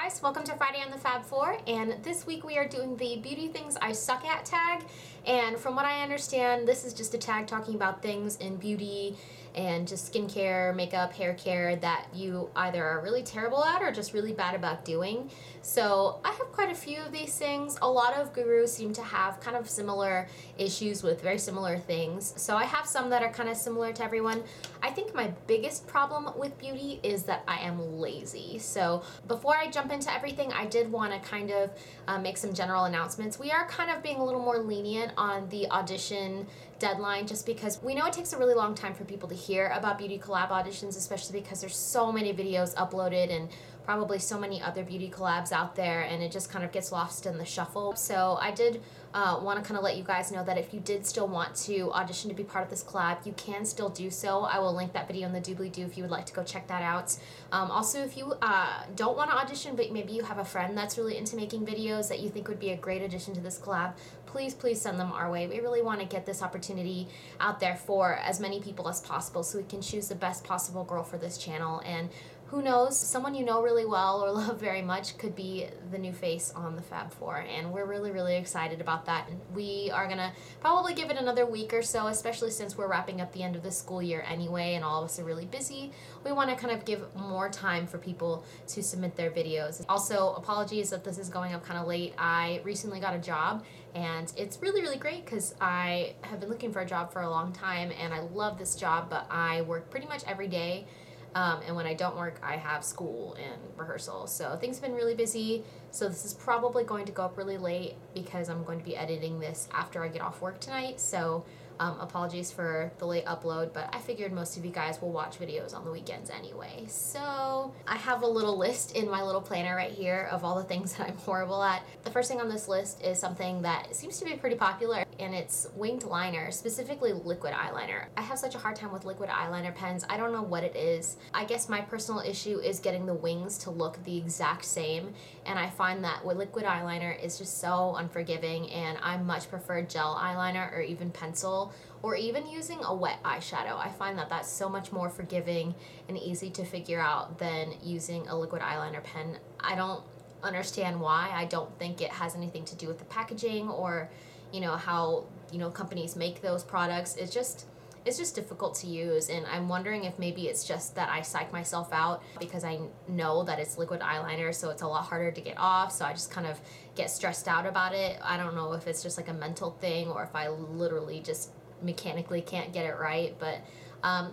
guys, welcome to Friday on the Fab Four, and this week we are doing the Beauty Things I Suck At tag. And from what I understand, this is just a tag talking about things in beauty and just skincare, makeup, hair care that you either are really terrible at or just really bad about doing. So I have quite a few of these things. A lot of gurus seem to have kind of similar issues with very similar things. So I have some that are kind of similar to everyone. I think my biggest problem with beauty is that I am lazy. So before I jump into everything, I did want to kind of make some general announcements. We are kind of being a little more lenient on the audition deadline just because we know it takes a really long time for people to hear about beauty collab auditions, especially because there's so many videos uploaded and probably so many other beauty collabs out there, and it just kind of gets lost in the shuffle. So I did want to kind of let you guys know that if you did still want to audition to be part of this collab, you can still do so. I will link that video in the doobly-doo if you would like to go check that out. Also, if you don't want to audition, but maybe you have a friend that's really into making videos that you think would be a great addition to this collab, please send them our way. We really want to get this opportunity out there for as many people as possible so we can choose the best possible girl for this channel. And who knows, someone you know really well or love very much could be the new face on the Fab Four, and we're really excited about that. And we are gonna probably give it another week or so, especially since we're wrapping up the end of the school year anyway and all of us are really busy. We want to kind of give more time for people to submit their videos. Also, apologies that this is going up kind of late. I recently got a job and it's really great because I have been looking for a job for a long time and I love this job, but I work pretty much every day. And when I don't work, I have school and rehearsal. So things have been really busy. So this is probably going to go up really late because I'm going to be editing this after I get off work tonight. So apologies for the late upload, but I figured most of you guys will watch videos on the weekends anyway. So I have a little list in my little planner right here of all the things that I'm horrible at. The first thing on this list is something that seems to be pretty popular, and it's winged liner, specifically liquid eyeliner. I have such a hard time with liquid eyeliner pens. I don't know what it is. I guess my personal issue is getting the wings to look the exact same, and I find that with liquid eyeliner is just so unforgiving, and I much prefer gel eyeliner or even pencil, or even using a wet eyeshadow. I find that that's so much more forgiving and easy to figure out than using a liquid eyeliner pen. I don't understand why. I don't think it has anything to do with the packaging or how companies make those products. It's just difficult to use, and I'm wondering if maybe it's just that I psych myself out because I know that it's liquid eyeliner, so it's a lot harder to get off, so I just kind of get stressed out about it. I don't know if it's just like a mental thing or if I literally just mechanically can't get it right, but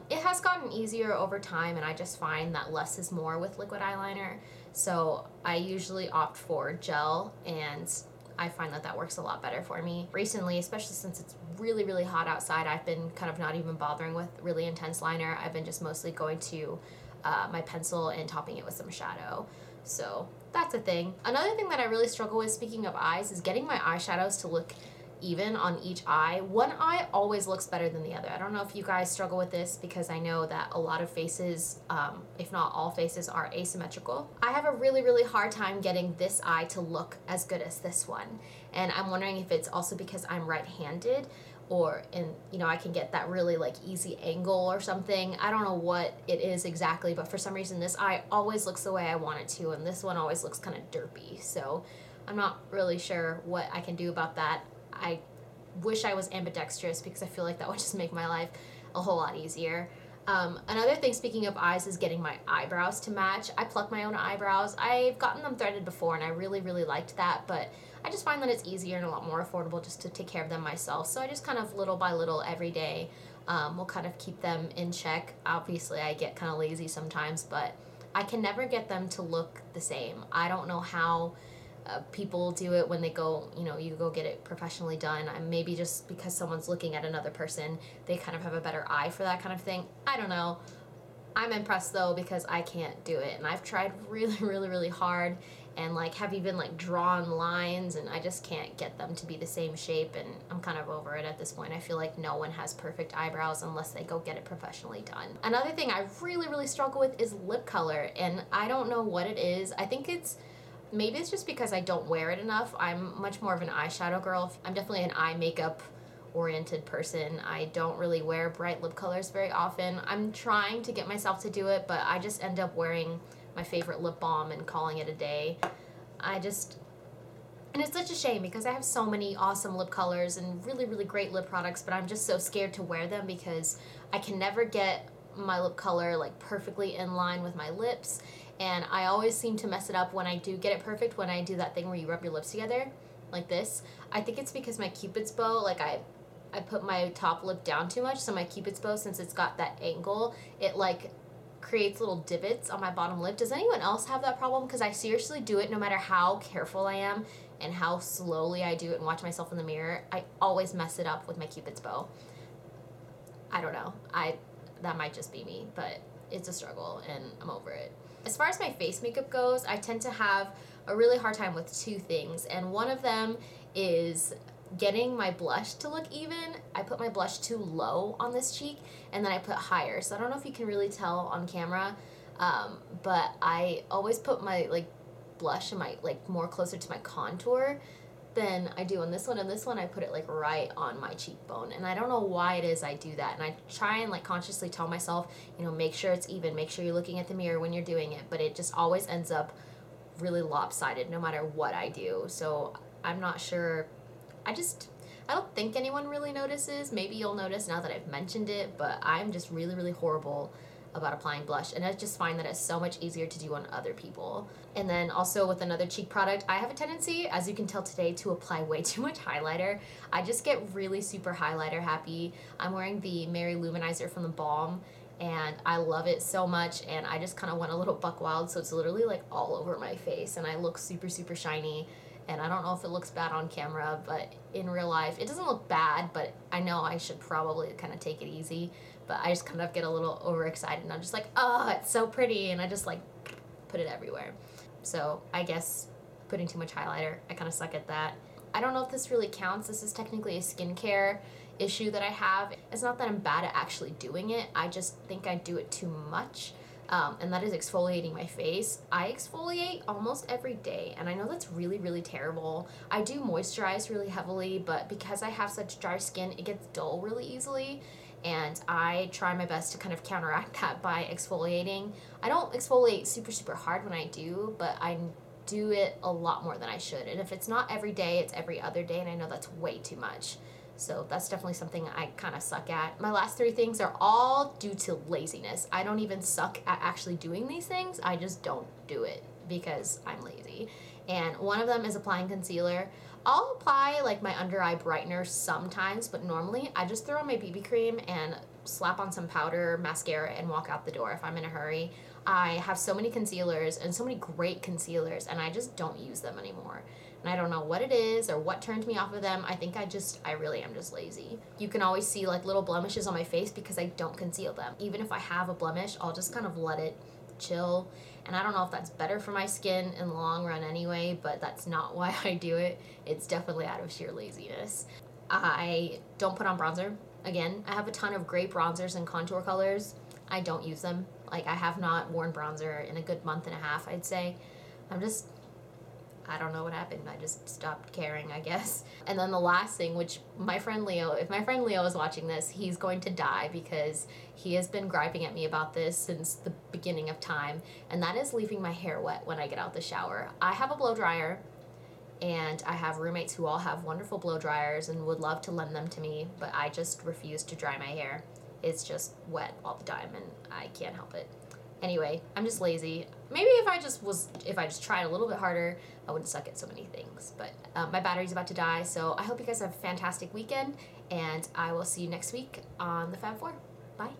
it has gotten easier over time, and I just find that less is more with liquid eyeliner. So I usually opt for gel, and I find that works a lot better for me. Recently, especially since it's really hot outside, I've been kind of not even bothering with really intense liner. I've been just mostly going to my pencil and topping it with some shadow. So that's a thing. Another thing that I really struggle with, speaking of eyes, is getting my eyeshadows to look even on each eye. One eye always looks better than the other. I don't know if you guys struggle with this because I know that a lot of faces, if not all faces, are asymmetrical. I have a really hard time getting this eye to look as good as this one, and I'm wondering if it's also because I'm right-handed, or I can get that really like easy angle or something. I don't know what it is exactly, but for some reason this eye always looks the way I want it to, and this one always looks kind of derpy. So I'm not really sure what I can do about that. I wish I was ambidextrous because I feel like that would just make my life a whole lot easier. Another thing, speaking of eyes, is getting my eyebrows to match. I pluck my own eyebrows. I've gotten them threaded before and I really liked that, but I just find that it's easier and a lot more affordable just to take care of them myself. So I just kind of little by little every day will kind of keep them in check. Obviously I get kind of lazy sometimes, but I can never get them to look the same. I don't know how people do it when they go, you go get it professionally done. Maybe just because someone's looking at another person, they kind of have a better eye for that kind of thing. I don't know. I'm impressed though because I can't do it, and I've tried really hard and have even drawn lines, and I just can't get them to be the same shape, and I'm kind of over it at this point. I feel like no one has perfect eyebrows unless they go get it professionally done. Another thing I really struggle with is lip color, and I don't know what it is. I think maybe it's just because I don't wear it enough. I'm much more of an eyeshadow girl. I'm definitely an eye makeup oriented person. I don't really wear bright lip colors very often. I'm trying to get myself to do it, but I just end up wearing my favorite lip balm and calling it a day. And it's such a shame because I have so many awesome lip colors and really, really great lip products, but I'm just so scared to wear them because I can never get my lip color like perfectly in line with my lips, and I always seem to mess it up when I do get it perfect, when I do that thing where you rub your lips together like this. I think it's because my Cupid's bow, like I put my top lip down too much, so my Cupid's bow, since it's got that angle, it like creates little divots on my bottom lip. Does anyone else have that problem? Because I seriously do it no matter how careful I am and how slowly I do it and watch myself in the mirror. I always mess it up with my Cupid's bow. I don't know. That might just be me, but it's a struggle and I'm over it. As far as my face makeup goes, I tend to have a really hard time with two things, and one of them is getting my blush to look even. I put my blush too low on this cheek and then I put higher. So I don't know if you can really tell on camera, but I always put my like blush in my like more closer to my contour than I do on this one. And this one I put it like right on my cheekbone, and I don't know why it is I do that. And I try and like consciously tell myself, you know, make sure it's even, make sure you're looking at the mirror when you're doing it, but it just always ends up really lopsided no matter what I do. So I'm not sure. I don't think anyone really notices. Maybe you'll notice now that I've mentioned it, but I'm just really, really horrible about applying blush, and I just find that it's so much easier to do on other people. And then also with another cheek product, I have a tendency, as you can tell today, to apply way too much highlighter. I just get really super highlighter happy. I'm wearing the Mary Luminizer from the Balm, and I love it so much, and I just kind of went a little buck wild, so it's literally like all over my face, and I look super, super shiny. And I don't know if it looks bad on camera, but in real life, it doesn't look bad, but I know I should probably kind of take it easy. But I just kind of get a little overexcited, and I'm just like, oh, it's so pretty, and I just like put it everywhere. So I guess putting too much highlighter, I kind of suck at that. I don't know if this really counts. This is technically a skincare issue that I have. It's not that I'm bad at actually doing it. I just think I do it too much. And that is exfoliating my face. I exfoliate almost every day, and I know that's really, really terrible. I do moisturize really heavily, but because I have such dry skin, it gets dull really easily, and I try my best to kind of counteract that by exfoliating. I don't exfoliate super, super hard when I do, but I do it a lot more than I should. And if it's not every day, it's every other day, and I know that's way too much. So that's definitely something I kind of suck at. My last three things are all due to laziness. I don't even suck at actually doing these things. I just don't do it because I'm lazy. And one of them is applying concealer. I'll apply like my under eye brightener sometimes, but normally I just throw on my BB cream and slap on some powder, mascara, and walk out the door if I'm in a hurry. I have so many concealers and so many great concealers, and I just don't use them anymore. And I don't know what it is or what turns me off of them. I think I really am just lazy. You can always see like little blemishes on my face because I don't conceal them. Even if I have a blemish, I'll just kind of let it chill. And I don't know if that's better for my skin in the long run anyway, but that's not why I do it. It's definitely out of sheer laziness. I don't put on bronzer. Again, I have a ton of great bronzers and contour colors. I don't use them. Like, I have not worn bronzer in a good month and a half, I'd say. I don't know what happened. I just stopped caring, I guess. And then the last thing, which my friend Leo, if my friend Leo is watching this, he's going to die because he has been griping at me about this since the beginning of time, and that is leaving my hair wet when I get out the shower. I have a blow dryer, and I have roommates who all have wonderful blow dryers and would love to lend them to me, but I just refuse to dry my hair. It's just wet all the time, and I can't help it. Anyway, I'm just lazy. Maybe if I just tried a little bit harder, I wouldn't suck at so many things. But my battery's about to die, so I hope you guys have a fantastic weekend, and I will see you next week on the Fab 4. Bye.